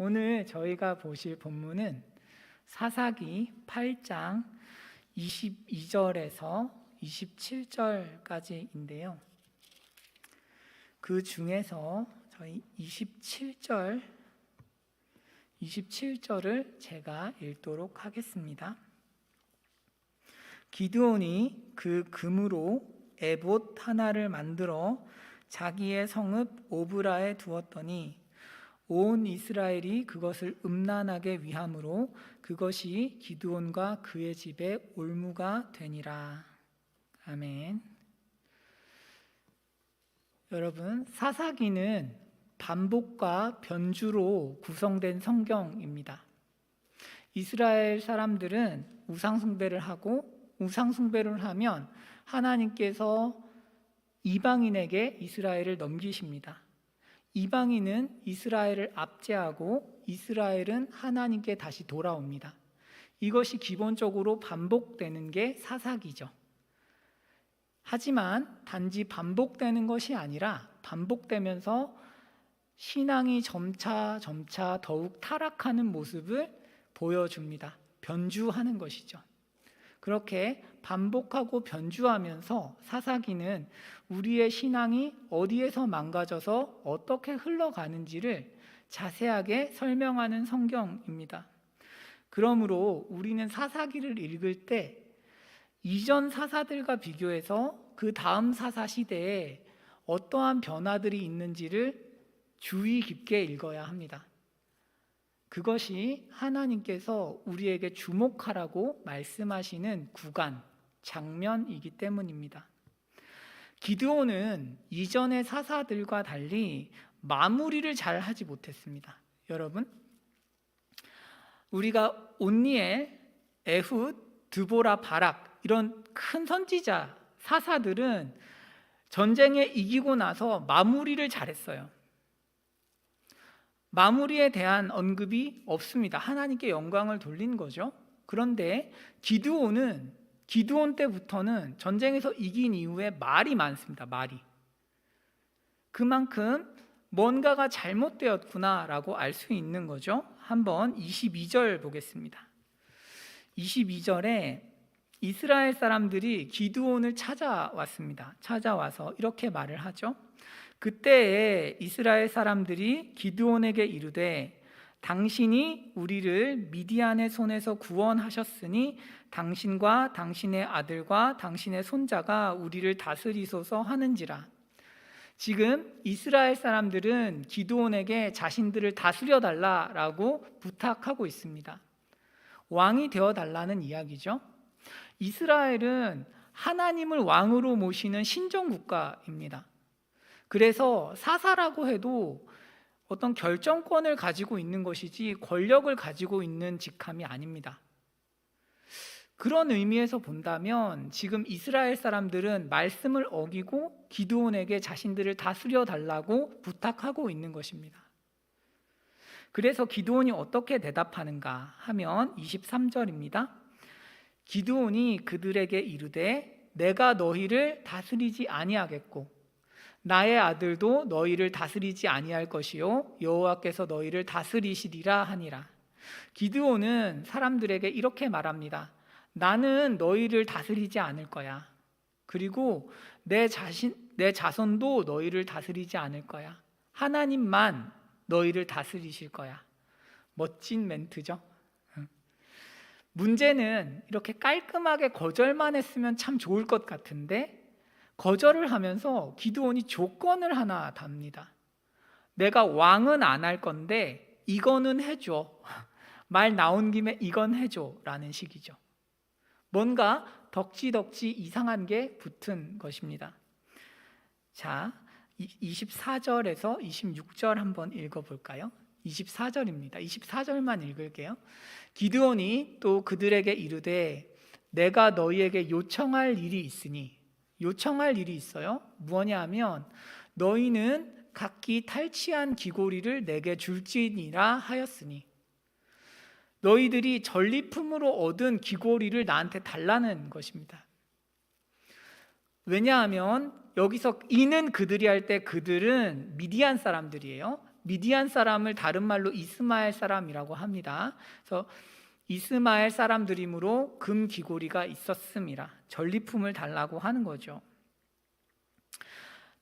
오늘 저희가 보실 본문은 사사기 8장 22절에서 27절까지인데요. 그 중에서 저희 27절을 제가 읽도록 하겠습니다. 기드온이 그 금으로 에봇 하나를 만들어 자기의 성읍 오브라에 두었더니 온 이스라엘이 그것을 음란하게 위함으로 그것이 기드온과 그의 집에 올무가 되니라. 아멘. 여러분, 사사기는 반복과 변주로 구성된 성경입니다. 이스라엘 사람들은 우상숭배를 하고 우상숭배를 하면 하나님께서 이방인에게 이스라엘을 넘기십니다. 이방인은 이스라엘을 압제하고 이스라엘은 하나님께 다시 돌아옵니다. 이것이 기본적으로 반복되는 게 사사기죠. 하지만 단지 반복되는 것이 아니라 반복되면서 신앙이 점차 더욱 타락하는 모습을 보여줍니다. 변주하는 것이죠. 그렇게 반복하고 변주하면서 사사기는 우리의 신앙이 어디에서 망가져서 어떻게 흘러가는지를 자세하게 설명하는 성경입니다. 그러므로 우리는 사사기를 읽을 때 이전 사사들과 비교해서 그 다음 사사 시대에 어떠한 변화들이 있는지를 주의 깊게 읽어야 합니다. 그것이 하나님께서 우리에게 주목하라고 말씀하시는 구간, 장면이기 때문입니다. 기드온은 이전의 사사들과 달리 마무리를 잘 하지 못했습니다. 여러분, 우리가 온니엘, 에훗, 드보라, 바락 이런 큰 선지자, 사사들은 전쟁에 이기고 나서 마무리를 잘했어요. 마무리에 대한 언급이 없습니다. 하나님께 영광을 돌린 거죠. 그런데 기드온 때부터는 전쟁에서 이긴 이후에 말이 많습니다. 말이. 그만큼 뭔가가 잘못되었구나라고 알 수 있는 거죠. 한번 22절 보겠습니다. 22절에 이스라엘 사람들이 기드온을 찾아왔습니다. 찾아와서 이렇게 말을 하죠. 그때에 이스라엘 사람들이 기드온에게 이르되 당신이 우리를 미디안의 손에서 구원하셨으니 당신과 당신의 아들과 당신의 손자가 우리를 다스리소서 하는지라. 지금 이스라엘 사람들은 기드온에게 자신들을 다스려 달라라고 부탁하고 있습니다. 왕이 되어 달라는 이야기죠. 이스라엘은 하나님을 왕으로 모시는 신정국가입니다. 그래서 사사라고 해도 어떤 결정권을 가지고 있는 것이지 권력을 가지고 있는 직함이 아닙니다. 그런 의미에서 본다면 지금 이스라엘 사람들은 말씀을 어기고 기드온에게 자신들을 다스려 달라고 부탁하고 있는 것입니다. 그래서 기드온이 어떻게 대답하는가 하면 23절입니다. 기드온이 그들에게 이르되 내가 너희를 다스리지 아니하겠고 나의 아들도 너희를 다스리지 아니할 것이요 여호와께서 너희를 다스리시리라 하니라. 기드온은 사람들에게 이렇게 말합니다. 나는 너희를 다스리지 않을 거야. 그리고 내 자손도 너희를 다스리지 않을 거야. 하나님만 너희를 다스리실 거야. 멋진 멘트죠. 문제는 이렇게 깔끔하게 거절만 했으면 참 좋을 것 같은데 거절을 하면서 기드온이 조건을 하나 답니다. 내가 왕은 안 할 건데 이거는 해줘. 말 나온 김에 이건 해줘 라는 식이죠. 뭔가 덕지덕지 이상한 게 붙은 것입니다. 자, 24절에서 26절 한번 읽어볼까요? 24절입니다. 24절만 읽을게요. 기드온이 또 그들에게 이르되 내가 너희에게 요청할 일이 있으니. 요청할 일이 있어요. 무엇냐 하면 너희는 각기 탈취한 귀고리를 내게 줄지니라 하였으니 너희들이 전리품으로 얻은 귀고리를 나한테 달라는 것입니다. 왜냐하면 여기서 이는 그들이 할 때 그들은 미디안 사람들이에요. 미디안 사람을 다른 말로 이스마엘 사람이라고 합니다. 그래서 이스마엘 사람들이므로 금 귀고리가 있었음이라. 전리품을 달라고 하는 거죠.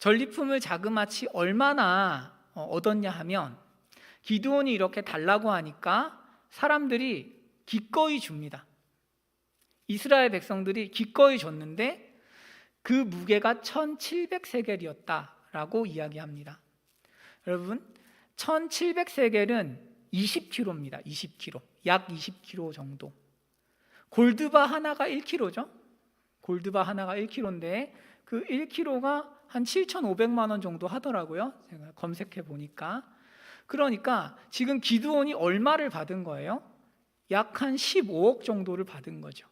전리품을 자그마치 얼마나 얻었냐 하면 기드온이 이렇게 달라고 하니까 사람들이 기꺼이 줍니다. 이스라엘 백성들이 기꺼이 줬는데 그 무게가 1700세겔이었다라고 이야기합니다. 여러분, 1700세겔은 20kg입니다. 20kg. 약 20kg 정도. 골드바 하나가 1kg죠. 골드바 하나가 1kg인데 그 1kg가 한 7,500만 원 정도 하더라고요. 제가 검색해 보니까. 그러니까 지금 기드온이 얼마를 받은 거예요? 약 한 15억 정도를 받은 거죠.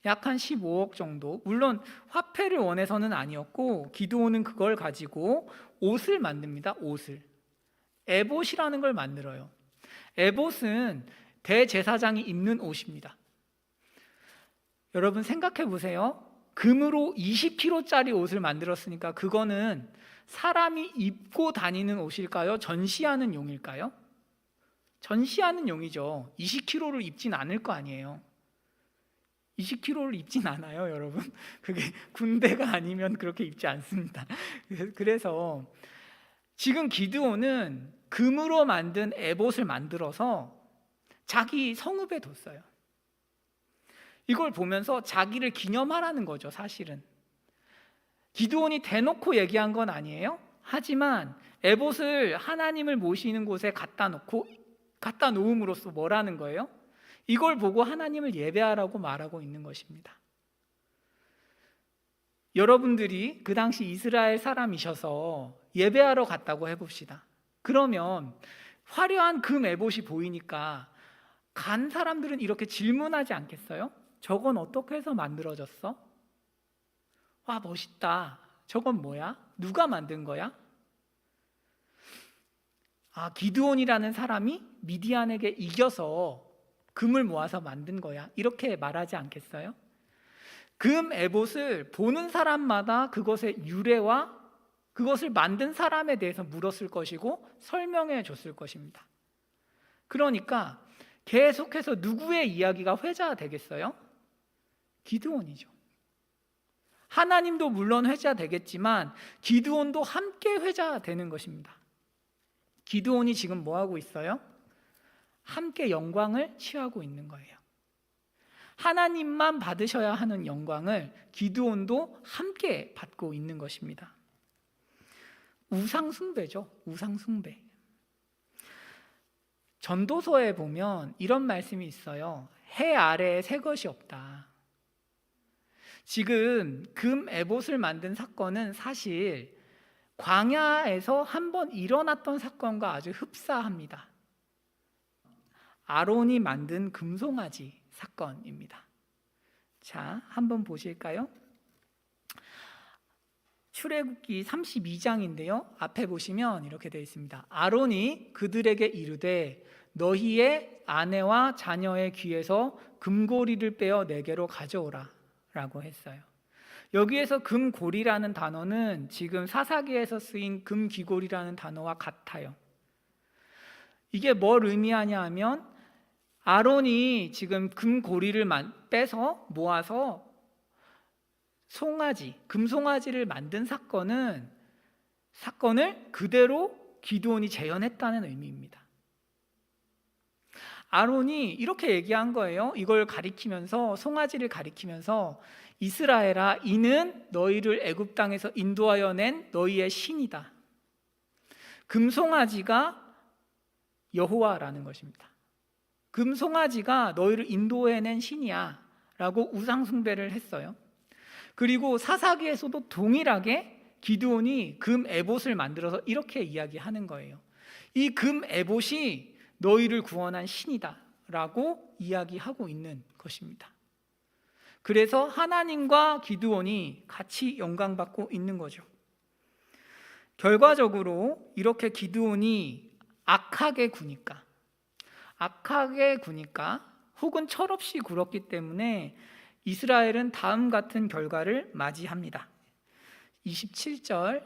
약 한 15억 정도. 물론 화폐를 원해서는 아니었고 기드온은 그걸 가지고 옷을 만듭니다. 옷을. 에봇이라는 걸 만들어요. 에봇은 대제사장이 입는 옷입니다. 여러분 생각해 보세요. 금으로 20kg짜리 옷을 만들었으니까 그거는 사람이 입고 다니는 옷일까요? 전시하는 용일까요? 전시하는 용이죠. 20kg를 입진 않을 거 아니에요. 20kg를 입진 않아요, 여러분. 그게 군대가 아니면 그렇게 입지 않습니다. 그래서 지금 기드온은 금으로 만든 에봇을 만들어서 자기 성읍에 뒀어요. 이걸 보면서 자기를 기념하라는 거죠, 사실은. 기드온이 대놓고 얘기한 건 아니에요. 하지만 에봇을 하나님을 모시는 곳에 갖다 놓음으로써 뭐라는 거예요? 이걸 보고 하나님을 예배하라고 말하고 있는 것입니다. 여러분들이 그 당시 이스라엘 사람이셔서 예배하러 갔다고 해봅시다. 그러면 화려한 금 에봇이 보이니까 간 사람들은 이렇게 질문하지 않겠어요? 저건 어떻게 해서 만들어졌어? 와, 멋있다. 저건 뭐야? 누가 만든 거야? 아, 기드온이라는 사람이 미디안에게 이겨서 금을 모아서 만든 거야. 이렇게 말하지 않겠어요? 금 에봇을 보는 사람마다 그것의 유래와 그것을 만든 사람에 대해서 물었을 것이고 설명해 줬을 것입니다. 그러니까 계속해서 누구의 이야기가 회자되겠어요? 기드온이죠. 하나님도 물론 회자되겠지만 기드온도 함께 회자되는 것입니다. 기드온이 지금 뭐 하고 있어요? 함께 영광을 취하고 있는 거예요. 하나님만 받으셔야 하는 영광을 기드온도 함께 받고 있는 것입니다. 우상숭배죠. 우상숭배. 전도서에 보면 이런 말씀이 있어요. 해 아래에 새 것이 없다. 지금 금 에봇을 만든 사건은 사실 광야에서 한번 일어났던 사건과 아주 흡사합니다. 아론이 만든 금송아지 사건입니다. 자, 한번 보실까요? 출애굽기 32장인데요. 앞에 보시면 이렇게 되어 있습니다. 아론이 그들에게 이르되 너희의 아내와 자녀의 귀에서 금고리를 빼어 내게로 가져오라 라고 했어요. 여기에서 금고리라는 단어는 지금 사사기에서 쓰인 금귀고리라는 단어와 같아요. 이게 뭘 의미하냐 하면 아론이 지금 금고리를 빼서 모아서 송아지, 금송아지를 만든 사건을 그대로 기드온이 재현했다는 의미입니다. 아론이 이렇게 얘기한 거예요. 이걸 가리키면서, 송아지를 가리키면서 이스라엘아, 이는 너희를 애굽 땅에서 인도하여 낸 너희의 신이다. 금송아지가 여호와라는 것입니다. 금송아지가 너희를 인도해낸 신이야 라고 우상숭배를 했어요. 그리고 사사기에서도 동일하게 기드온이 금 에봇을 만들어서 이렇게 이야기하는 거예요. 이 금 에봇이 너희를 구원한 신이다 라고 이야기하고 있는 것입니다. 그래서 하나님과 기드온이 같이 영광받고 있는 거죠. 결과적으로 이렇게 기드온이 악하게 구니까 혹은 철없이 굴었기 때문에 이스라엘은 다음 같은 결과를 맞이합니다. 27절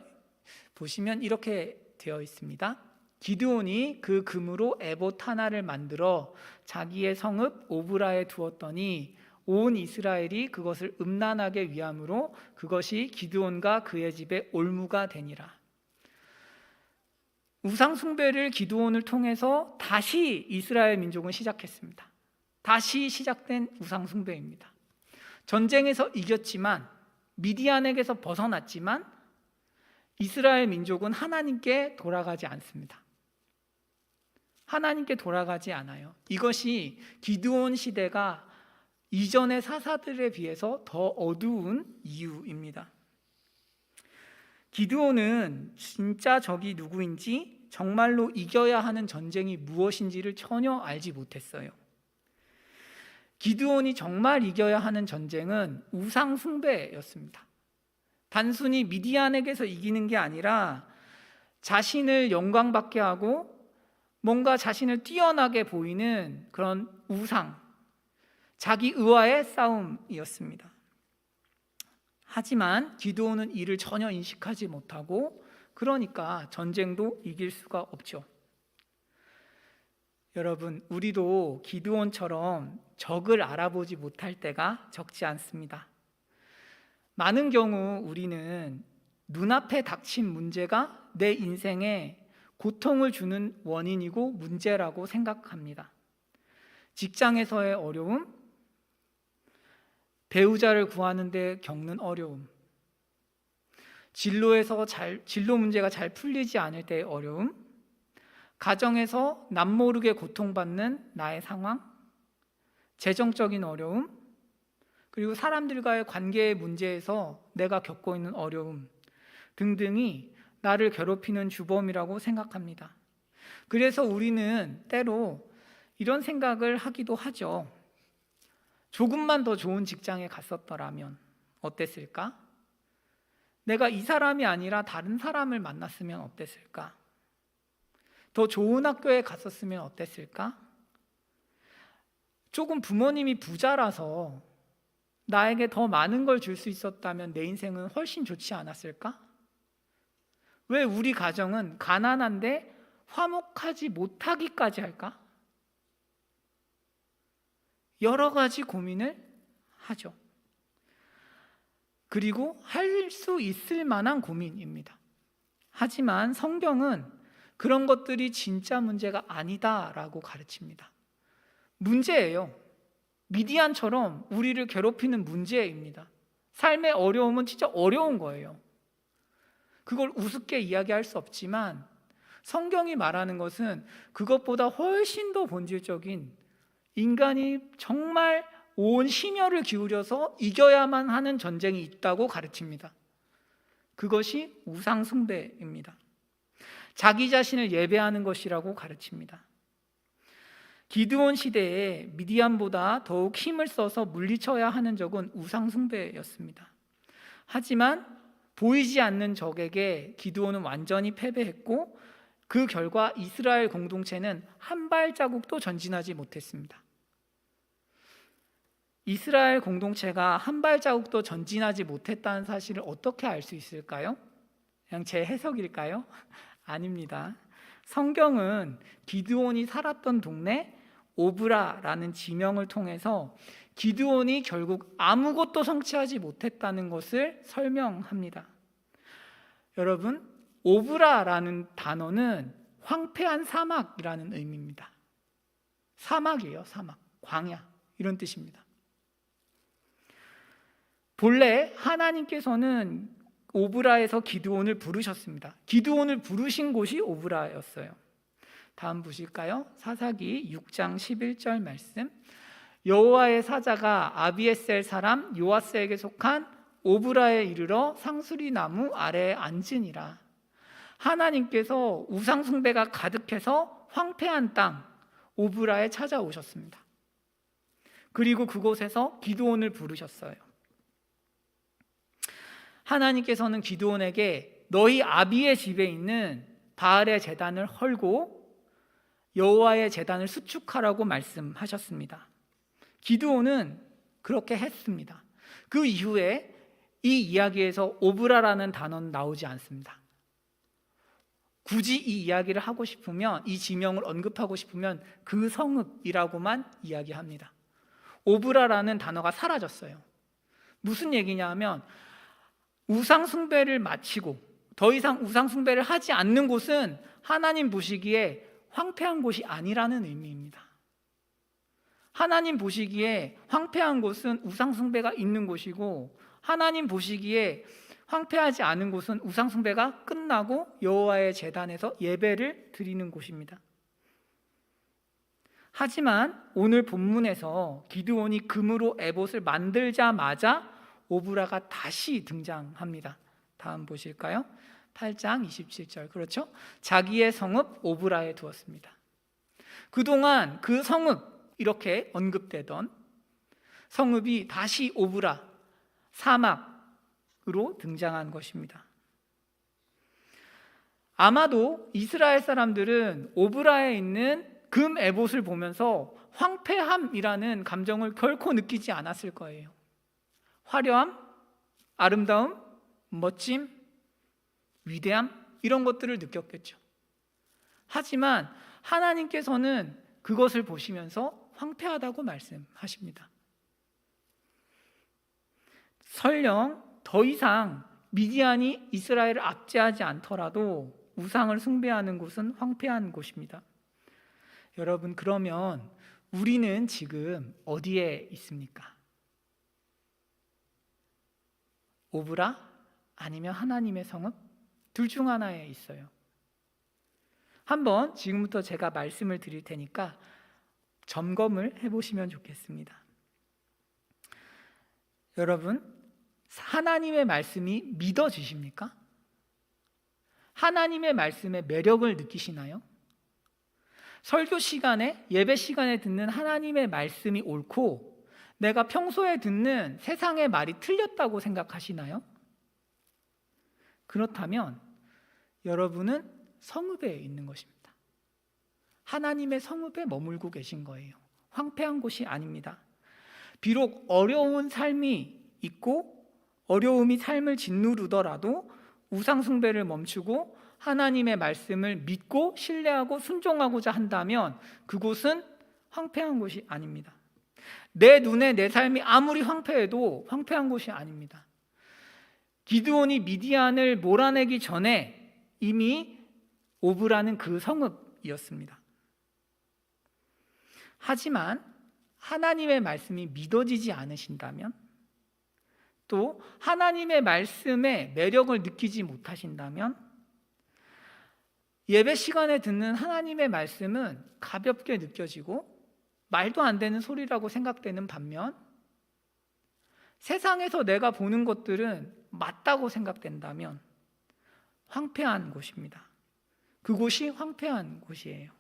보시면 이렇게 되어 있습니다. 기드온이 그 금으로 에봇 하나를 만들어 자기의 성읍 오브라에 두었더니 온 이스라엘이 그것을 음란하게 위함으로 그것이 기드온과 그의 집에 올무가 되니라. 우상 숭배를 기드온을 통해서 다시 이스라엘 민족은 시작했습니다. 다시 시작된 우상 숭배입니다. 전쟁에서 이겼지만, 미디안에게서 벗어났지만 이스라엘 민족은 하나님께 돌아가지 않습니다. 하나님께 돌아가지 않아요. 이것이 기드온 시대가 이전의 사사들에 비해서 더 어두운 이유입니다. 기드온은 진짜 적이 누구인지, 정말로 이겨야 하는 전쟁이 무엇인지를 전혀 알지 못했어요. 기드온이 정말 이겨야 하는 전쟁은 우상 숭배였습니다. 단순히 미디안에게서 이기는 게 아니라 자신을 영광받게 하고 뭔가 자신을 뛰어나게 보이는 그런 우상, 자기 의와의 싸움이었습니다. 하지만 기드온은 이를 전혀 인식하지 못하고, 그러니까 전쟁도 이길 수가 없죠. 여러분, 우리도 기드온처럼 적을 알아보지 못할 때가 적지 않습니다. 많은 경우 우리는 눈앞에 닥친 문제가 내 인생에 고통을 주는 원인이고 문제라고 생각합니다. 직장에서의 어려움, 배우자를 구하는 데 겪는 어려움, 진로 문제가 잘 풀리지 않을 때의 어려움, 가정에서 남모르게 고통받는 나의 상황, 재정적인 어려움, 그리고 사람들과의 관계의 문제에서 내가 겪고 있는 어려움 등등이 나를 괴롭히는 주범이라고 생각합니다. 그래서 우리는 때로 이런 생각을 하기도 하죠. 조금만 더 좋은 직장에 갔었더라면 어땠을까? 내가 이 사람이 아니라 다른 사람을 만났으면 어땠을까? 더 좋은 학교에 갔었으면 어땠을까? 조금 부모님이 부자라서 나에게 더 많은 걸 줄 수 있었다면 내 인생은 훨씬 좋지 않았을까? 왜 우리 가정은 가난한데 화목하지 못하기까지 할까? 여러 가지 고민을 하죠. 그리고 할 수 있을 만한 고민입니다. 하지만 성경은 그런 것들이 진짜 문제가 아니다라고 가르칩니다. 문제예요. 미디안처럼 우리를 괴롭히는 문제입니다. 삶의 어려움은 진짜 어려운 거예요. 그걸 우습게 이야기할 수 없지만 성경이 말하는 것은 그것보다 훨씬 더 본질적인, 인간이 정말 온 심혈을 기울여서 이겨야만 하는 전쟁이 있다고 가르칩니다. 그것이 우상 숭배입니다. 자기 자신을 예배하는 것이라고 가르칩니다. 기드온 시대에 미디안보다 더욱 힘을 써서 물리쳐야 하는 적은 우상 숭배였습니다. 하지만 보이지 않는 적에게 기드온은 완전히 패배했고, 그 결과 이스라엘 공동체는 한 발자국도 전진하지 못했습니다. 이스라엘 공동체가 한 발자국도 전진하지 못했다는 사실을 어떻게 알 수 있을까요? 그냥 제 해석일까요? 아닙니다. 성경은 기드온이 살았던 동네 오브라라는 지명을 통해서 기드온이 결국 아무것도 성취하지 못했다는 것을 설명합니다. 여러분, 오브라라는 단어는 황폐한 사막이라는 의미입니다. 사막이에요, 사막, 광야, 이런 뜻입니다. 본래 하나님께서는 오브라에서 기드온을 부르셨습니다. 기드온을 부르신 곳이 오브라였어요. 다음 보실까요? 사사기 6장 11절 말씀. 여호와의 사자가 아비에셀 사람 요아스에게 속한 오브라에 이르러 상수리 나무 아래에 앉으니라. 하나님께서 우상 숭배가 가득해서 황폐한 땅 오브라에 찾아오셨습니다. 그리고 그곳에서 기드온을 부르셨어요. 하나님께서는 기드온에게 너희 아비의 집에 있는 바알의 제단을 헐고 여호와의 제단을 수축하라고 말씀하셨습니다. 기드온은 그렇게 했습니다. 그 이후에 이 이야기에서 오브라라는 단어는 나오지 않습니다. 굳이 이 이야기를 하고 싶으면, 이 지명을 언급하고 싶으면 그 성읍이라고만 이야기합니다. 오브라라는 단어가 사라졌어요. 무슨 얘기냐 하면 우상 숭배를 마치고 더 이상 우상 숭배를 하지 않는 곳은 하나님 보시기에 황폐한 곳이 아니라는 의미입니다. 하나님 보시기에 황폐한 곳은 우상 숭배가 있는 곳이고, 하나님 보시기에 황폐하지 않은 곳은 우상 숭배가 끝나고 여호와의 제단에서 예배를 드리는 곳입니다. 하지만 오늘 본문에서 기드온이 금으로 에봇을 만들자마자 오브라가 다시 등장합니다. 다음 보실까요? 8장 27절. 그렇죠? 자기의 성읍 오브라에 두었습니다. 그동안 그 성읍, 이렇게 언급되던 성읍이 다시 오브라, 사막으로 등장한 것입니다. 아마도 이스라엘 사람들은 오브라에 있는 금 에봇을 보면서 황폐함이라는 감정을 결코 느끼지 않았을 거예요. 화려함, 아름다움, 멋짐, 위대함, 이런 것들을 느꼈겠죠. 하지만 하나님께서는 그것을 보시면서 황폐하다고 말씀하십니다. 설령 더 이상 미디안이 이스라엘을 압제하지 않더라도 우상을 숭배하는 곳은 황폐한 곳입니다. 여러분, 그러면 우리는 지금 어디에 있습니까? 오브라? 아니면 하나님의 성읍? 둘 중 하나에 있어요. 한번 지금부터 제가 말씀을 드릴 테니까 점검을 해보시면 좋겠습니다. 여러분, 하나님의 말씀이 믿어지십니까? 하나님의 말씀의 매력을 느끼시나요? 설교 시간에, 예배 시간에 듣는 하나님의 말씀이 옳고 내가 평소에 듣는 세상의 말이 틀렸다고 생각하시나요? 그렇다면 여러분은 성읍에 있는 것입니다. 하나님의 성읍에 머물고 계신 거예요. 황폐한 곳이 아닙니다. 비록 어려운 삶이 있고 어려움이 삶을 짓누르더라도 우상 숭배를 멈추고 하나님의 말씀을 믿고 신뢰하고 순종하고자 한다면 그곳은 황폐한 곳이 아닙니다. 내 눈에 내 삶이 아무리 황폐해도 황폐한 곳이 아닙니다. 기드온이 미디안을 몰아내기 전에 이미 오브라는 그 성읍이었습니다. 하지만 하나님의 말씀이 믿어지지 않으신다면, 또 하나님의 말씀의 매력을 느끼지 못하신다면, 예배 시간에 듣는 하나님의 말씀은 가볍게 느껴지고 말도 안 되는 소리라고 생각되는 반면, 세상에서 내가 보는 것들은 맞다고 생각된다면 황폐한 곳입니다. 그곳이 황폐한 곳이에요.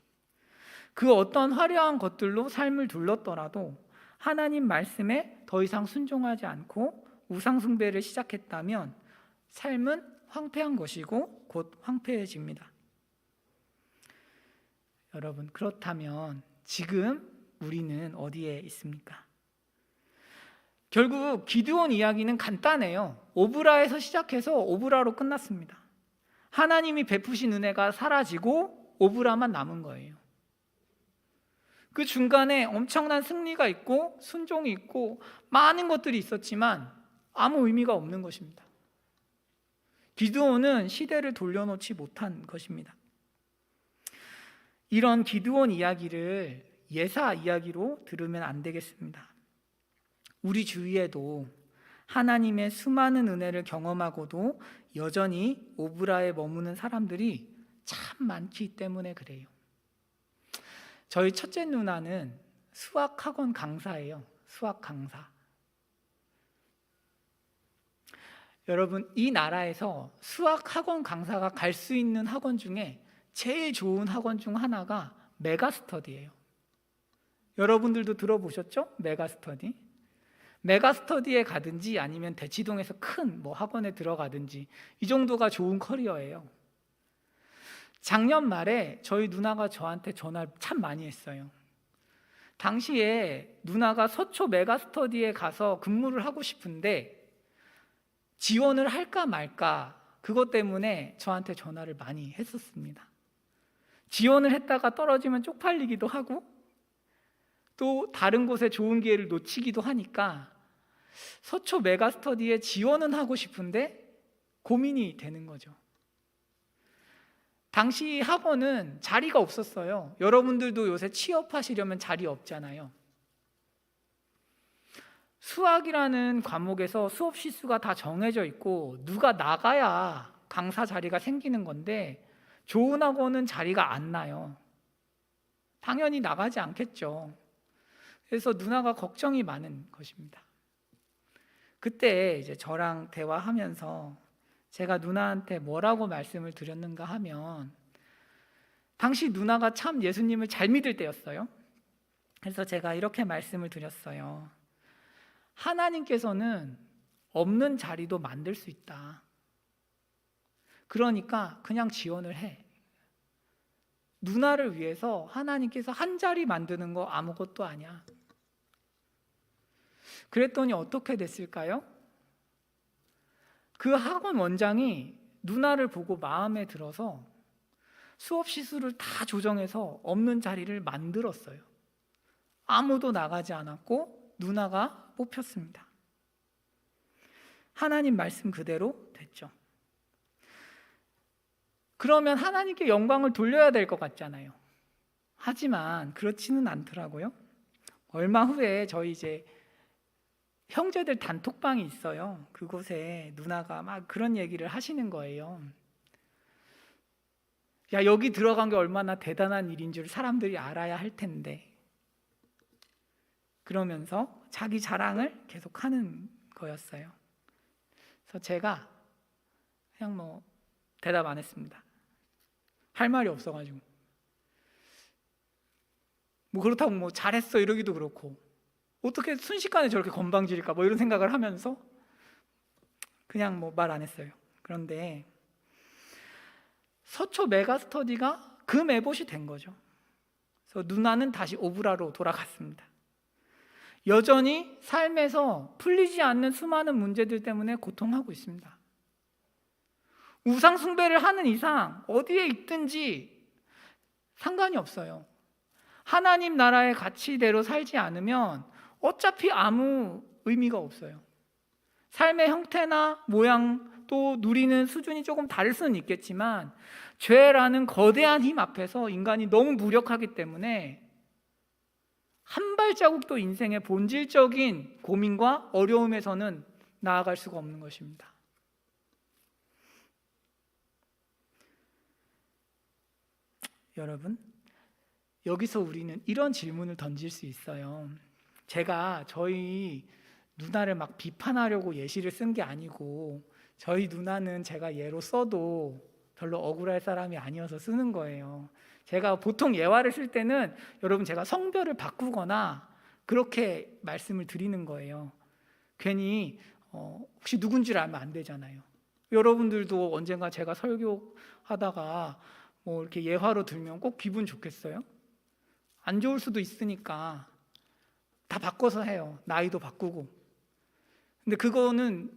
그 어떤 화려한 것들로 삶을 둘렀더라도 하나님 말씀에 더 이상 순종하지 않고 우상 숭배를 시작했다면 삶은 황폐한 것이고 곧 황폐해집니다. 여러분, 그렇다면 지금 우리는 어디에 있습니까? 결국 기드온 이야기는 간단해요. 오브라에서 시작해서 오브라로 끝났습니다. 하나님이 베푸신 은혜가 사라지고 오브라만 남은 거예요. 그 중간에 엄청난 승리가 있고 순종이 있고 많은 것들이 있었지만 아무 의미가 없는 것입니다. 기드온은 시대를 돌려놓지 못한 것입니다. 이런 기드온 이야기를 예사 이야기로 들으면 안 되겠습니다. 우리 주위에도 하나님의 수많은 은혜를 경험하고도 여전히 오브라에 머무는 사람들이 참 많기 때문에 그래요. 저희 첫째 누나는 수학학원 강사예요. 수학 강사. 여러분, 이 나라에서 수학학원 강사가 갈 수 있는 학원 중에 제일 좋은 학원 중 하나가 메가스터디예요. 여러분들도 들어보셨죠? 메가스터디. 메가스터디에 가든지 아니면 대치동에서 큰 학원에 들어가든지 이 정도가 좋은 커리어예요. 작년 말에 저희 누나가 저한테 전화를 참 많이 했어요. 당시에 누나가 서초 메가스터디에 가서 근무를 하고 싶은데 지원을 할까 말까 그것 때문에 저한테 전화를 많이 했었습니다. 지원을 했다가 떨어지면 쪽팔리기도 하고 또 다른 곳에 좋은 기회를 놓치기도 하니까 서초 메가스터디에 지원은 하고 싶은데 고민이 되는 거죠. 당시 학원은 자리가 없었어요. 여러분들도 요새 취업하시려면 자리 없잖아요. 수학이라는 과목에서 수업 시수가 다 정해져 있고 누가 나가야 강사 자리가 생기는 건데 좋은 학원은 자리가 안 나요. 당연히 나가지 않겠죠. 그래서 누나가 걱정이 많은 것입니다. 그때 이제 저랑 대화하면서 제가 누나한테 뭐라고 말씀을 드렸는가 하면 당시 누나가 참 예수님을 잘 믿을 때였어요. 그래서 제가 이렇게 말씀을 드렸어요. 하나님께서는 없는 자리도 만들 수 있다. 그러니까 그냥 지원을 해. 누나를 위해서 하나님께서 한 자리 만드는 거 아무것도 아니야. 그랬더니 어떻게 됐을까요? 그 학원 원장이 누나를 보고 마음에 들어서 수업 시수를 다 조정해서 없는 자리를 만들었어요. 아무도 나가지 않았고 누나가 뽑혔습니다. 하나님 말씀 그대로 됐죠. 그러면 하나님께 영광을 돌려야 될 것 같잖아요. 하지만 그렇지는 않더라고요. 얼마 후에 저희 이제 형제들 단톡방이 있어요. 그곳에 누나가 막 그런 얘기를 하시는 거예요. 야, 여기 들어간 게 얼마나 대단한 일인 줄 사람들이 알아야 할 텐데. 그러면서 자기 자랑을 계속하는 거였어요. 그래서 제가 그냥 대답 안 했습니다. 할 말이 없어가지고. 그렇다고 잘했어 이러기도 그렇고 어떻게 순식간에 저렇게 건방질까 이런 생각을 하면서 그냥 말 안 했어요. 그런데 서초 메가스터디가 그 매봇이 된 거죠. 그래서 누나는 다시 오브라로 돌아갔습니다. 여전히 삶에서 풀리지 않는 수많은 문제들 때문에 고통하고 있습니다. 우상 숭배를 하는 이상 어디에 있든지 상관이 없어요. 하나님 나라의 가치대로 살지 않으면 어차피 아무 의미가 없어요. 삶의 형태나 모양 또 누리는 수준이 조금 다를 수는 있겠지만 죄라는 거대한 힘 앞에서 인간이 너무 무력하기 때문에 한 발자국도 인생의 본질적인 고민과 어려움에서는 나아갈 수가 없는 것입니다. 여러분, 여기서 우리는 이런 질문을 던질 수 있어요. 제가 저희 누나를 막 비판하려고 예시를 쓴 게 아니고 저희 누나는 제가 예로 써도 별로 억울할 사람이 아니어서 쓰는 거예요. 제가 보통 예화를 쓸 때는 여러분 제가 성별을 바꾸거나 그렇게 말씀을 드리는 거예요. 괜히 혹시 누군지를 알면 안 되잖아요. 여러분들도 언젠가 제가 설교하다가 이렇게 예화로 들면 꼭 기분 좋겠어요? 안 좋을 수도 있으니까 다 바꿔서 해요. 나이도 바꾸고. 근데 그거는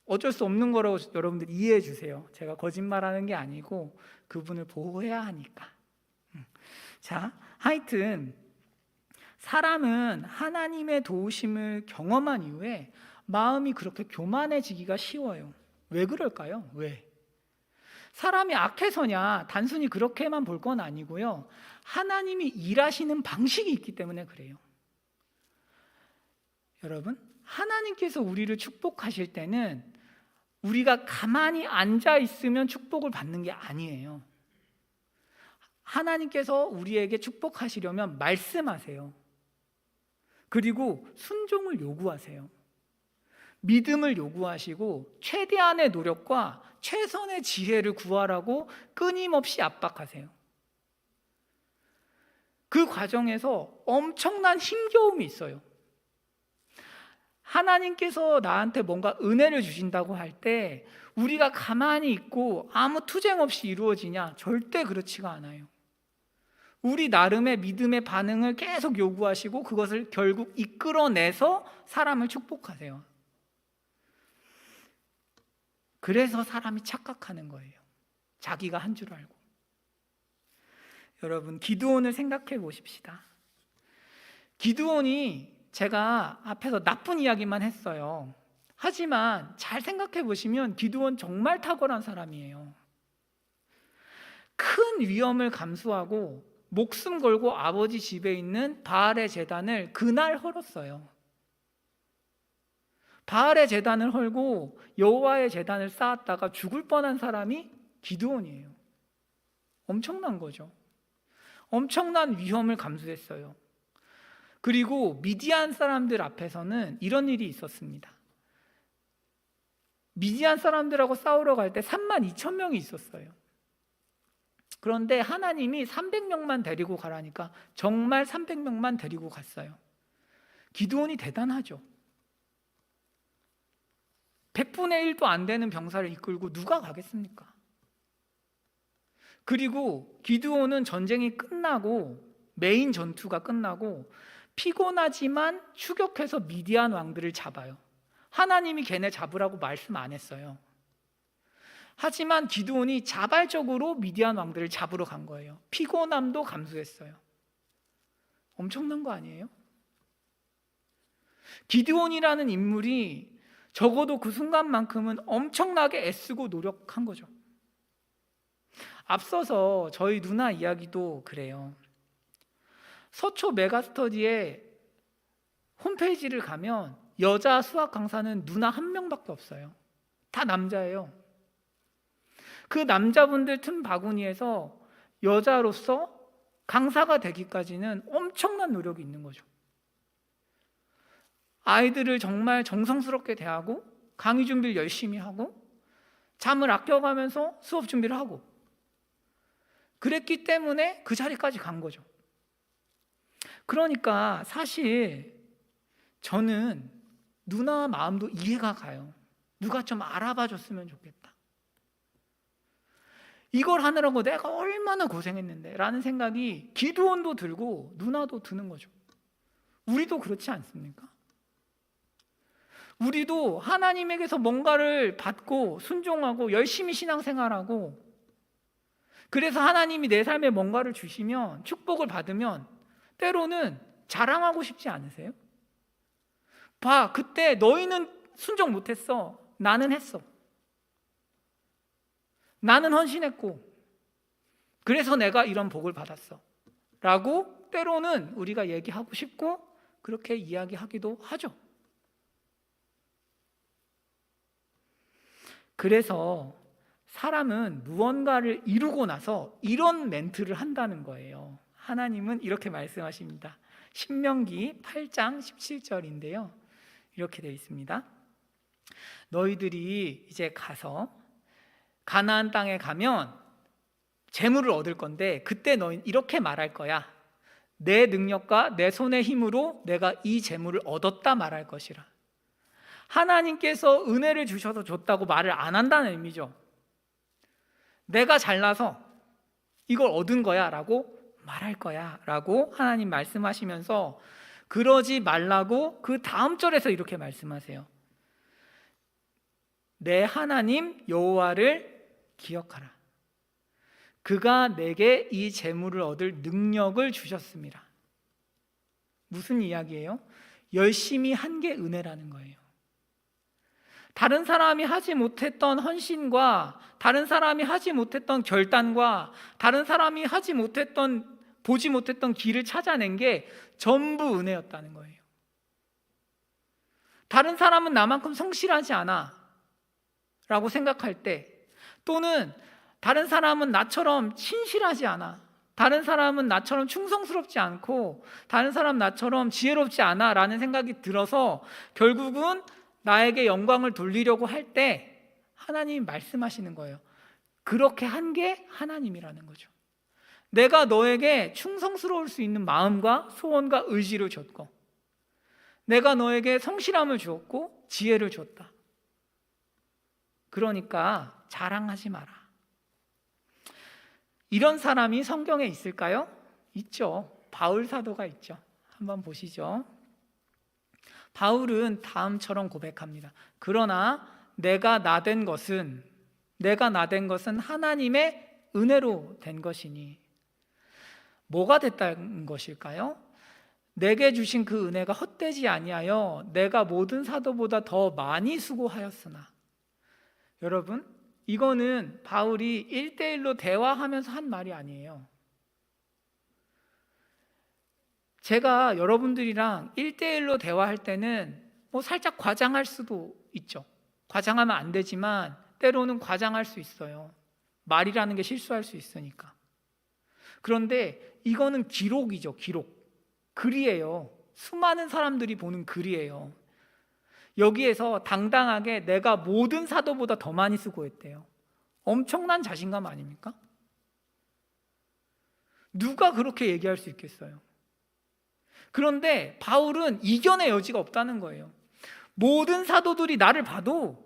어쩔 수 없는 거라고 여러분들 이해해 주세요. 제가 거짓말하는 게 아니고 그분을 보호해야 하니까. 자, 하여튼 사람은 하나님의 도우심을 경험한 이후에 마음이 그렇게 교만해지기가 쉬워요. 왜 그럴까요? 왜? 사람이 악해서냐? 단순히 그렇게만 볼 건 아니고요. 하나님이 일하시는 방식이 있기 때문에 그래요. 여러분, 하나님께서 우리를 축복하실 때는 우리가 가만히 앉아 있으면 축복을 받는 게 아니에요. 하나님께서 우리에게 축복하시려면 말씀하세요. 그리고 순종을 요구하세요. 믿음을 요구하시고 최대한의 노력과 최선의 지혜를 구하라고 끊임없이 압박하세요. 그 과정에서 엄청난 힘겨움이 있어요. 하나님께서 나한테 뭔가 은혜를 주신다고 할 때 우리가 가만히 있고 아무 투쟁 없이 이루어지냐? 절대 그렇지가 않아요. 우리 나름의 믿음의 반응을 계속 요구하시고 그것을 결국 이끌어내서 사람을 축복하세요. 그래서 사람이 착각하는 거예요. 자기가 한 줄 알고. 여러분, 기드온을 생각해 보십시다. 기드온이 제가 앞에서 나쁜 이야기만 했어요. 하지만 잘 생각해 보시면 기드온 정말 탁월한 사람이에요. 큰 위험을 감수하고 목숨 걸고 아버지 집에 있는 바알의 제단을 그날 헐었어요. 바알의 제단을 헐고 여호와의 제단을 쌓았다가 죽을 뻔한 사람이 기드온이에요. 엄청난 거죠. 엄청난 위험을 감수했어요. 그리고 미디안 사람들 앞에서는 이런 일이 있었습니다. 미디안 사람들하고 싸우러 갈 때 32,000명이 있었어요. 그런데 하나님이 300명만 데리고 가라니까 정말 300명만 데리고 갔어요. 기드온이 대단하죠. 100분의 1도 안 되는 병사를 이끌고 누가 가겠습니까? 그리고 기드온은 전쟁이 끝나고 메인 전투가 끝나고 피곤하지만 추격해서 미디안 왕들을 잡아요. 하나님이 걔네 잡으라고 말씀 안 했어요. 하지만 기드온이 자발적으로 미디안 왕들을 잡으러 간 거예요. 피곤함도 감수했어요. 엄청난 거 아니에요? 기드온이라는 인물이 적어도 그 순간만큼은 엄청나게 애쓰고 노력한 거죠. 앞서서 저희 누나 이야기도 그래요. 서초 메가스터디의 홈페이지를 가면 여자 수학 강사는 누나 한 명밖에 없어요. 다 남자예요. 그 남자분들 틈 바구니에서 여자로서 강사가 되기까지는 엄청난 노력이 있는 거죠. 아이들을 정말 정성스럽게 대하고 강의 준비를 열심히 하고 잠을 아껴가면서 수업 준비를 하고 그랬기 때문에 그 자리까지 간 거죠. 그러니까 사실 저는 누나 마음도 이해가 가요. 누가 좀 알아봐 줬으면 좋겠다. 이걸 하느라고 내가 얼마나 고생했는데 라는 생각이 기드온도 들고 누나도 드는 거죠. 우리도 그렇지 않습니까? 우리도 하나님에게서 뭔가를 받고 순종하고 열심히 신앙생활하고 그래서 하나님이 내 삶에 뭔가를 주시면 축복을 받으면 때로는 자랑하고 싶지 않으세요? 봐, 그때 너희는 순종 못했어. 나는 했어. 나는 헌신했고 그래서 내가 이런 복을 받았어 라고 때로는 우리가 얘기하고 싶고 그렇게 이야기하기도 하죠. 그래서 사람은 무언가를 이루고 나서 이런 멘트를 한다는 거예요. 하나님은 이렇게 말씀하십니다. 신명기 8장 17절인데요. 이렇게 되어 있습니다. 너희들이 이제 가서 가나안 땅에 가면 재물을 얻을 건데 그때 너희는 이렇게 말할 거야. 내 능력과 내 손의 힘으로 내가 이 재물을 얻었다 말할 것이라. 하나님께서 은혜를 주셔서 줬다고 말을 안 한다는 의미죠. 내가 잘나서 이걸 얻은 거야 라고 말할 거야 라고 하나님 말씀하시면서 그러지 말라고 그 다음 절에서 이렇게 말씀하세요. 내 하나님 여호와를 기억하라. 그가 내게 이 재물을 얻을 능력을 주셨습니다. 무슨 이야기예요? 열심히 한 게 은혜라는 거예요. 다른 사람이 하지 못했던 헌신과 다른 사람이 하지 못했던 결단과 다른 사람이 하지 못했던 보지 못했던 길을 찾아낸 게 전부 은혜였다는 거예요. 다른 사람은 나만큼 성실하지 않아 라고 생각할 때 또는 다른 사람은 나처럼 신실하지 않아 다른 사람은 나처럼 충성스럽지 않고 다른 사람 나처럼 지혜롭지 않아 라는 생각이 들어서 결국은 나에게 영광을 돌리려고 할 때 하나님이 말씀하시는 거예요. 그렇게 한 게 하나님이라는 거죠. 내가 너에게 충성스러울 수 있는 마음과 소원과 의지를 줬고 내가 너에게 성실함을 주었고 지혜를 줬다. 그러니까 자랑하지 마라. 이런 사람이 성경에 있을까요? 있죠. 바울 사도가 있죠. 한번 보시죠. 바울은 다음처럼 고백합니다. 그러나 내가 나된 것은 하나님의 은혜로 된 것이니. 뭐가 됐다는 것일까요? 내게 주신 그 은혜가 헛되지 아니하여 내가 모든 사도보다 더 많이 수고하였으나. 여러분, 이거는 바울이 1대1로 대화하면서 한 말이 아니에요. 제가 여러분들이랑 1대1로 대화할 때는 살짝 과장할 수도 있죠. 과장하면 안 되지만 때로는 과장할 수 있어요. 말이라는 게 실수할 수 있으니까. 그런데 이거는 기록이죠. 글이에요. 수많은 사람들이 보는 글이에요. 여기에서 당당하게 내가 모든 사도보다 더 많이 수고했대요. 엄청난 자신감 아닙니까? 누가 그렇게 얘기할 수 있겠어요? 그런데 바울은 이견의 여지가 없다는 거예요. 모든 사도들이 나를 봐도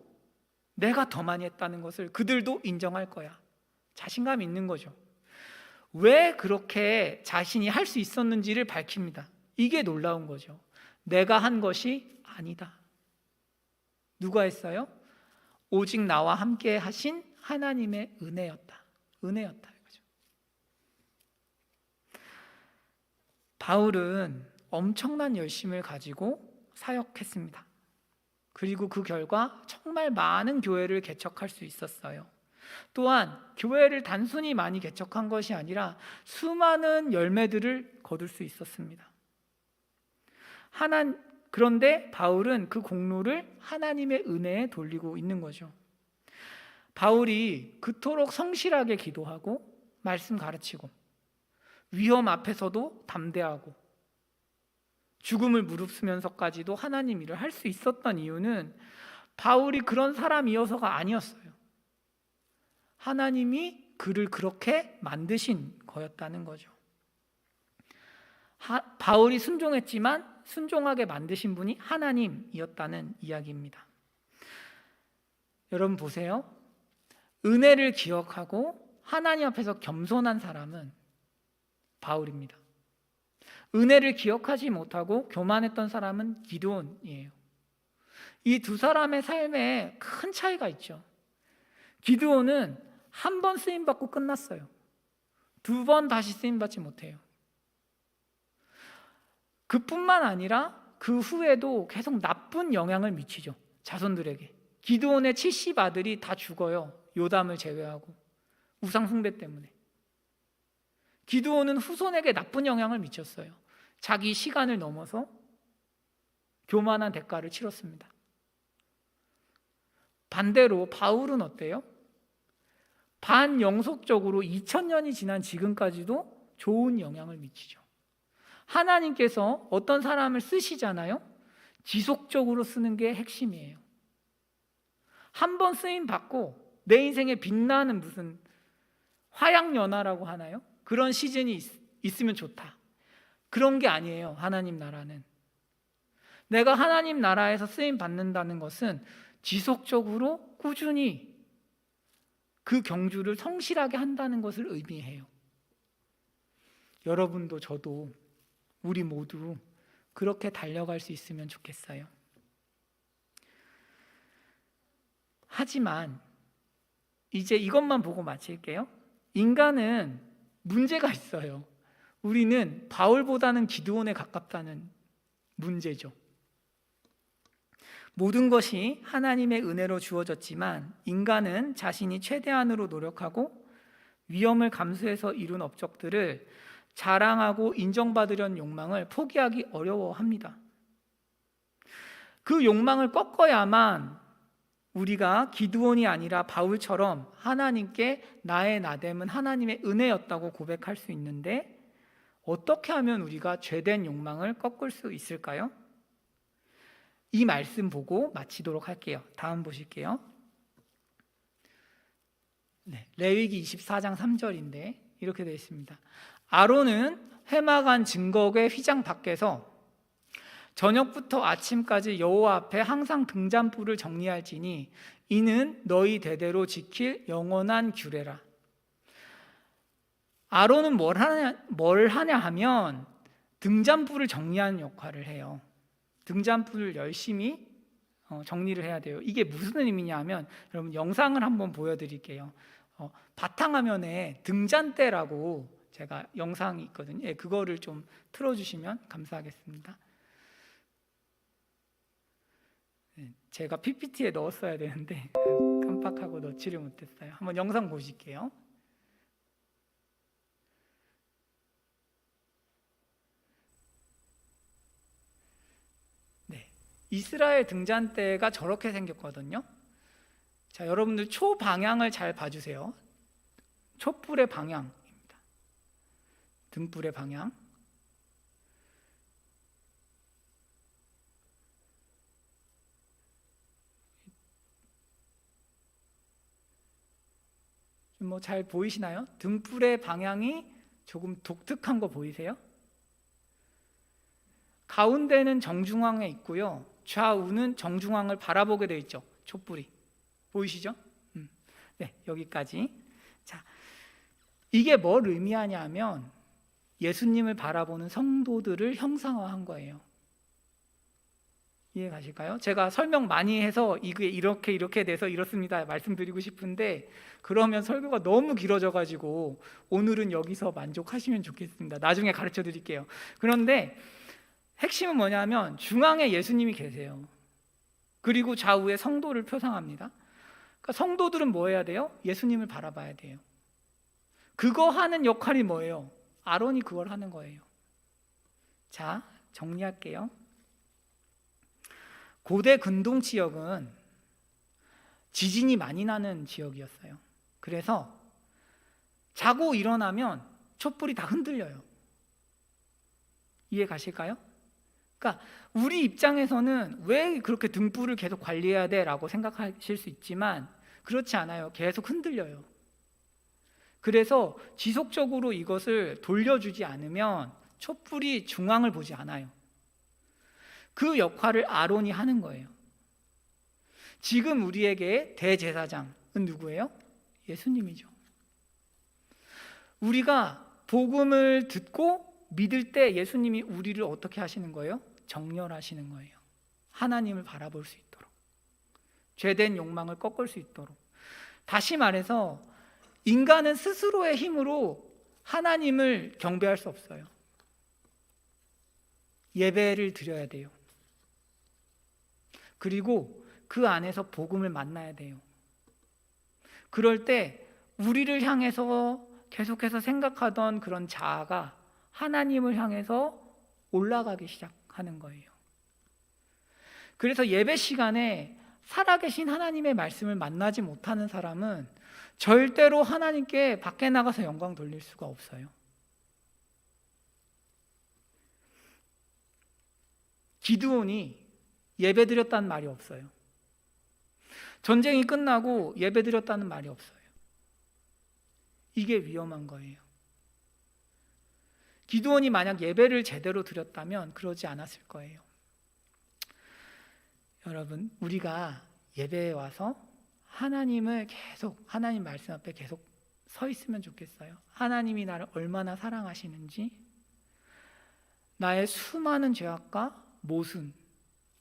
내가 더 많이 했다는 것을 그들도 인정할 거야. 자신감이 있는 거죠. 왜 그렇게 자신이 할 수 있었는지를 밝힙니다. 이게 놀라운 거죠. 내가 한 것이 아니다. 누가 했어요? 오직 나와 함께 하신 하나님의 은혜였다. 이거죠. 바울은 엄청난 열심을 가지고 사역했습니다. 그리고 그 결과 정말 많은 교회를 개척할 수 있었어요. 또한 교회를 단순히 많이 개척한 것이 아니라 수많은 열매들을 거둘 수 있었습니다. 그런데 바울은 그 공로를 하나님의 은혜에 돌리고 있는 거죠. 바울이 그토록 성실하게 기도하고 말씀 가르치고 위험 앞에서도 담대하고 죽음을 무릅쓰면서까지도 하나님 일을 할 수 있었던 이유는 바울이 그런 사람이어서가 아니었어요. 하나님이 그를 그렇게 만드신 거였다는 거죠. 바울이 순종했지만 순종하게 만드신 분이 하나님이었다는 이야기입니다. 여러분 보세요. 은혜를 기억하고 하나님 앞에서 겸손한 사람은 바울입니다. 은혜를 기억하지 못하고 교만했던 사람은 기드온이에요. 이 두 사람의 삶에 큰 차이가 있죠. 기드온은 한 번 쓰임받고 끝났어요. 2번 다시 쓰임받지 못해요. 그뿐만 아니라 그 후에도 계속 나쁜 영향을 미치죠. 자손들에게. 기드온의 70 아들이 다 죽어요. 요담을 제외하고. 우상 숭배 때문에. 기드온은 후손에게 나쁜 영향을 미쳤어요. 자기 시간을 넘어서 교만한 대가를 치렀습니다. 반대로 바울은 어때요? 반영속적으로 2000년이 지난 지금까지도 좋은 영향을 미치죠. 하나님께서 어떤 사람을 쓰시잖아요. 지속적으로 쓰는 게 핵심이에요. 한 번 쓰임 받고 내 인생에 빛나는 무슨 화양연화라고 하나요? 그런 시즌이 있으면 좋다. 그런 게 아니에요. 하나님 나라는. 내가 하나님 나라에서 쓰임 받는다는 것은 지속적으로 꾸준히 그 경주를 성실하게 한다는 것을 의미해요. 여러분도 저도 우리 모두 그렇게 달려갈 수 있으면 좋겠어요. 하지만 이제 이것만 보고 마칠게요. 인간은 문제가 있어요. 우리는 바울보다는 기드온에 가깝다는 문제죠. 모든 것이 하나님의 은혜로 주어졌지만 인간은 자신이 최대한으로 노력하고 위험을 감수해서 이룬 업적들을 자랑하고 인정받으려는 욕망을 포기하기 어려워합니다. 그 욕망을 꺾어야만 우리가 기드온이 아니라 바울처럼 하나님께 나의 나됨은 하나님의 은혜였다고 고백할 수 있는데 어떻게 하면 우리가 죄된 욕망을 꺾을 수 있을까요? 이 말씀 보고 마치도록 할게요. 다음 보실게요. 레위기 24장 3절인데 이렇게 되어 있습니다. 아론은 회막안 증거궤 휘장 밖에서 저녁부터 아침까지 여호와 앞에 항상 등잔불을 정리할지니 이는 너희 대대로 지킬 영원한 규례라. 아론은 뭘 하냐 하면 등잔불을 정리하는 역할을 해요. 등잔불을 열심히 정리를 해야 돼요. 이게 무슨 의미냐 하면 여러분 영상을 한번 보여드릴게요. 바탕화면에 등잔대라고 제가 영상이 있거든요. 예, 그거를 좀 틀어주시면 감사하겠습니다. 제가 PPT에 넣었어야 되는데 깜빡하고 넣지를 못했어요. 한번 영상 보실게요. 네, 이스라엘 등잔대가 저렇게 생겼거든요. 자, 여러분들 초 방향을 잘 봐주세요. 촛불의 방향입니다. 등불의 방향. 뭐 잘 보이시나요? 등불의 방향이 조금 독특한 거 보이세요? 가운데는 정중앙에 있고요. 좌우는 정중앙을 바라보게 되어 있죠. 촛불이. 보이시죠? 네, 여기까지. 자, 이게 뭘 의미하냐면 예수님을 바라보는 성도들을 형상화한 거예요. 이해 가실까요? 제가 설명 많이 해서 이게 이렇게 돼서 이렇습니다 말씀드리고 싶은데 그러면 설교가 너무 길어져 가지고 오늘은 여기서 만족하시면 좋겠습니다. 나중에 가르쳐 드릴게요. 그런데 핵심은 뭐냐면 중앙에 예수님이 계세요. 그리고 좌우에 성도를 표상합니다. 그러니까 성도들은 뭐 해야 돼요? 예수님을 바라봐야 돼요. 그거 하는 역할이 뭐예요? 아론이 그걸 하는 거예요. 자, 정리할게요. 고대 근동 지역은 지진이 많이 나는 지역이었어요. 그래서 자고 일어나면 촛불이 다 흔들려요. 이해 가실까요? 그러니까 우리 입장에서는 왜 그렇게 등불을 계속 관리해야 돼? 라고 생각하실 수 있지만 그렇지 않아요. 계속 흔들려요. 그래서 지속적으로 이것을 돌려주지 않으면 촛불이 중앙을 보지 않아요. 그 역할을 아론이 하는 거예요. 지금 우리에게 대제사장은 누구예요? 예수님이죠. 우리가 복음을 듣고 믿을 때 예수님이 우리를 어떻게 하시는 거예요? 정렬하시는 거예요. 하나님을 바라볼 수 있도록, 죄된 욕망을 꺾을 수 있도록. 다시 말해서 인간은 스스로의 힘으로 하나님을 경배할 수 없어요. 예배를 드려야 돼요. 그리고 그 안에서 복음을 만나야 돼요. 그럴 때 우리를 향해서 계속해서 생각하던 그런 자아가 하나님을 향해서 올라가기 시작하는 거예요. 그래서 예배 시간에 살아계신 하나님의 말씀을 만나지 못하는 사람은 절대로 하나님께 밖에 나가서 영광 돌릴 수가 없어요. 기드온이 예배드렸다는 말이 없어요. 전쟁이 끝나고 예배드렸다는 말이 없어요. 이게 위험한 거예요. 기드온이 만약 예배를 제대로 드렸다면 그러지 않았을 거예요. 여러분, 우리가 예배에 와서 하나님을 계속, 하나님 말씀 앞에 계속 서 있으면 좋겠어요. 하나님이 나를 얼마나 사랑하시는지, 나의 수많은 죄악과 모순,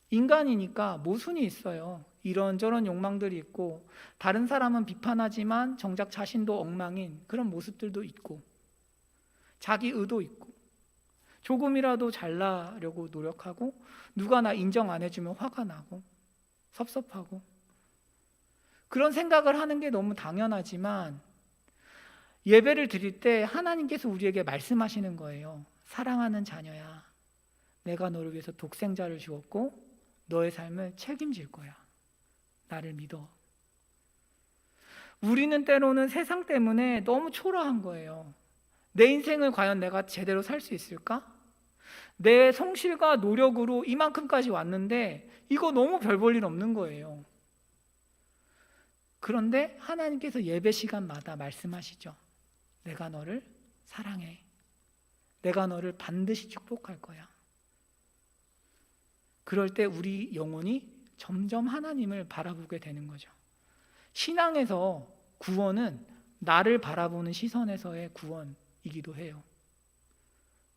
인간이니까 모순이 있어요. 이런저런 욕망들이 있고, 다른 사람은 비판하지만 정작 자신도 엉망인 그런 모습들도 있고, 자기 의도 있고, 조금이라도 잘나려고 노력하고, 누가 나 인정 안 해주면 화가 나고 섭섭하고, 그런 생각을 하는 게 너무 당연하지만 예배를 드릴 때 하나님께서 우리에게 말씀하시는 거예요. 사랑하는 자녀야, 내가 너를 위해서 독생자를 주었고 너의 삶을 책임질 거야. 나를 믿어. 우리는 때로는 세상 때문에 너무 초라한 거예요. 내 인생을 과연 내가 제대로 살 수 있을까? 내 성실과 노력으로 이만큼까지 왔는데 이거 너무 별 볼 일 없는 거예요. 그런데 하나님께서 예배 시간마다 말씀하시죠. 내가 너를 사랑해. 내가 너를 반드시 축복할 거야. 그럴 때 우리 영혼이 점점 하나님을 바라보게 되는 거죠. 신앙에서 구원은 나를 바라보는 시선에서의 구원이기도 해요.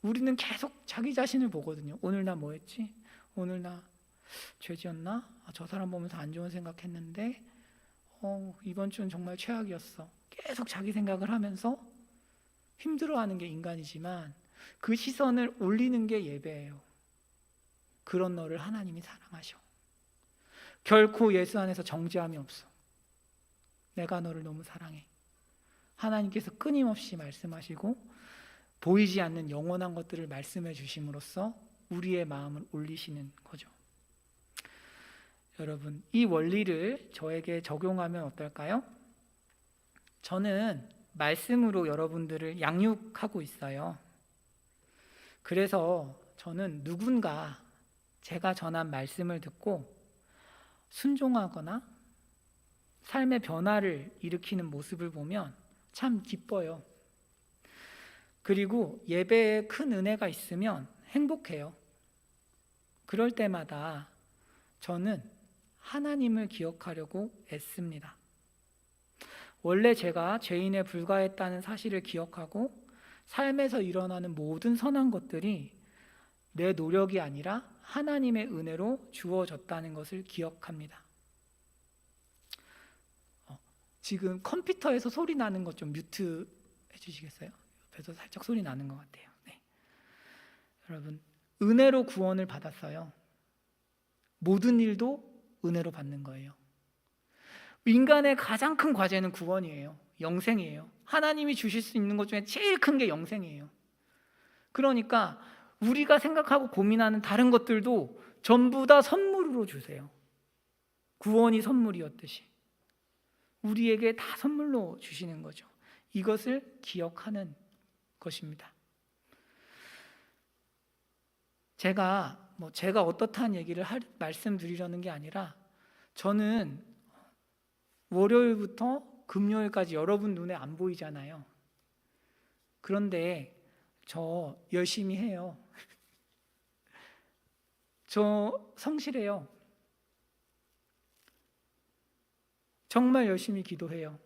우리는 계속 자기 자신을 보거든요. 오늘 나 뭐 했지? 오늘 나 죄지었나? 저 사람 보면서 안 좋은 생각했는데 이번 주는 정말 최악이었어. 계속 자기 생각을 하면서 힘들어하는 게 인간이지만 그 시선을 올리는 게 예배예요. 그런 너를 하나님이 사랑하셔. 결코 예수 안에서 정죄함이 없어. 내가 너를 너무 사랑해. 하나님께서 끊임없이 말씀하시고 보이지 않는 영원한 것들을 말씀해 주심으로써 우리의 마음을 올리시는 거죠. 여러분, 이 원리를 저에게 적용하면 어떨까요? 저는 말씀으로 여러분들을 양육하고 있어요. 그래서 저는 누군가 제가 전한 말씀을 듣고 순종하거나 삶의 변화를 일으키는 모습을 보면 참 기뻐요. 그리고 예배에 큰 은혜가 있으면 행복해요. 그럴 때마다 저는 하나님을 기억하려고 애씁니다. 원래 제가 죄인에 불과했다는 사실을 기억하고 삶에서 일어나는 모든 선한 것들이 내 노력이 아니라 하나님의 은혜로 주어졌다는 것을 기억합니다. 지금 컴퓨터에서 소리 나는 것 좀 뮤트 해주시겠어요? 옆에서 살짝 소리 나는 것 같아요. 네. 여러분, 은혜로 구원을 받았어요. 모든 일도 은혜로 받는 거예요. 인간의 가장 큰 과제는 구원이에요. 영생이에요. 하나님이 주실 수 있는 것 중에 제일 큰 게 영생이에요. 그러니까 우리가 생각하고 고민하는 다른 것들도 전부 다 선물로 주세요. 구원이 선물이었듯이 우리에게 다 선물로 주시는 거죠. 이것을 기억하는 것입니다. 제가 어떻다는 얘기를 말씀드리려는 게 아니라 저는 월요일부터 금요일까지 여러분 눈에 안 보이잖아요. 그런데 저 열심히 해요. 저 성실해요. 정말 열심히 기도해요.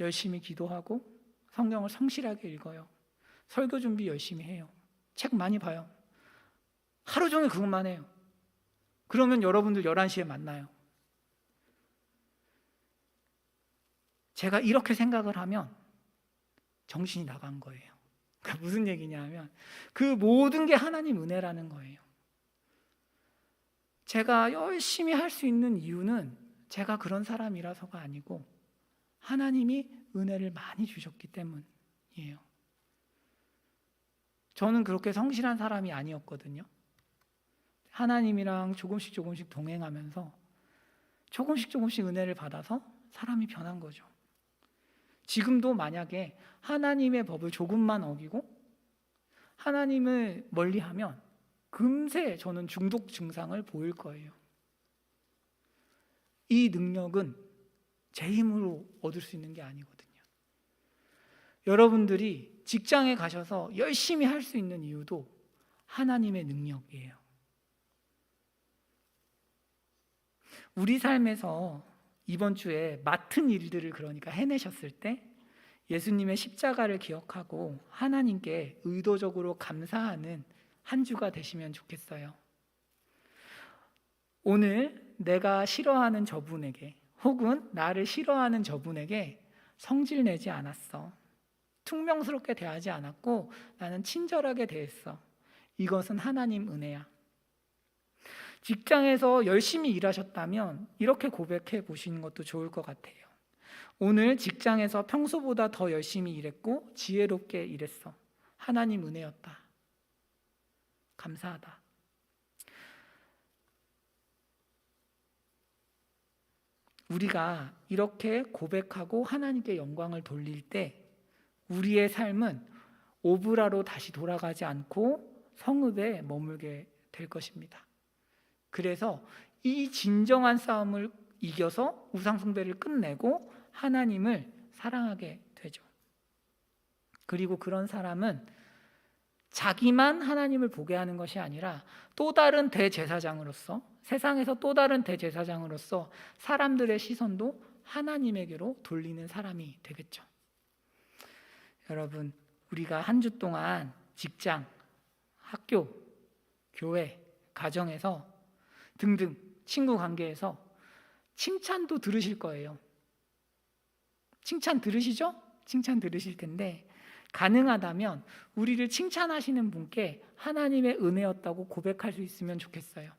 열심히 기도하고 성경을 성실하게 읽어요. 설교 준비 열심히 해요. 책 많이 봐요. 하루 종일 그것만 해요. 그러면 여러분들 11시에 만나요. 제가 이렇게 생각을 하면 정신이 나간 거예요. 그러니까 무슨 얘기냐면 그 모든 게 하나님 은혜라는 거예요. 제가 열심히 할 수 있는 이유는 제가 그런 사람이라서가 아니고 하나님이 은혜를 많이 주셨기 때문이에요. 저는 그렇게 성실한 사람이 아니었거든요. 하나님이랑 조금씩 동행하면서 조금씩 은혜를 받아서 사람이 변한 거죠. 지금도 만약에 하나님의 법을 조금만 어기고 하나님을 멀리하면 금세 저는 중독 증상을 보일 거예요. 이 능력은 제 힘으로 얻을 수 있는 게 아니거든요. 여러분들이 직장에 가셔서 열심히 할 수 있는 이유도 하나님의 능력이에요. 우리 삶에서 이번 주에 맡은 일들을 그러니까 해내셨을 때 예수님의 십자가를 기억하고 하나님께 의도적으로 감사하는 한 주가 되시면 좋겠어요. 오늘 내가 싫어하는 저분에게 혹은 나를 싫어하는 저분에게 성질 내지 않았어. 퉁명스럽게 대하지 않았고 나는 친절하게 대했어. 이것은 하나님 은혜야. 직장에서 열심히 일하셨다면 이렇게 고백해 보시는 것도 좋을 것 같아요. 오늘 직장에서 평소보다 더 열심히 일했고 지혜롭게 일했어. 하나님 은혜였다. 감사하다. 우리가 이렇게 고백하고 하나님께 영광을 돌릴 때 우리의 삶은 오브라로 다시 돌아가지 않고 성읍에 머물게 될 것입니다. 그래서 이 진정한 싸움을 이겨서 우상숭배를 끝내고 하나님을 사랑하게 되죠. 그리고 그런 사람은 자기만 하나님을 보게 하는 것이 아니라 또 다른 대제사장으로서 세상에서 또 다른 대제사장으로서 사람들의 시선도 하나님에게로 돌리는 사람이 되겠죠. 여러분, 우리가 한 주 동안 직장, 학교, 교회, 가정에서 등등 친구 관계에서 칭찬도 들으실 거예요. 칭찬 들으시죠? 칭찬 들으실 텐데 가능하다면 우리를 칭찬하시는 분께 하나님의 은혜였다고 고백할 수 있으면 좋겠어요.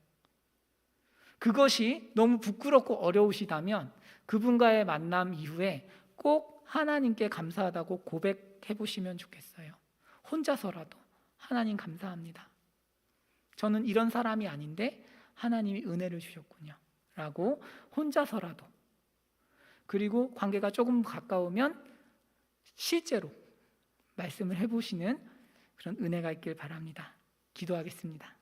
그것이 너무 부끄럽고 어려우시다면 그분과의 만남 이후에 꼭 하나님께 감사하다고 고백해 보시면 좋겠어요. 혼자서라도 하나님 감사합니다. 저는 이런 사람이 아닌데 하나님이 은혜를 주셨군요. 라고 혼자서라도, 그리고 관계가 조금 가까우면 실제로 말씀을 해보시는 그런 은혜가 있길 바랍니다. 기도하겠습니다.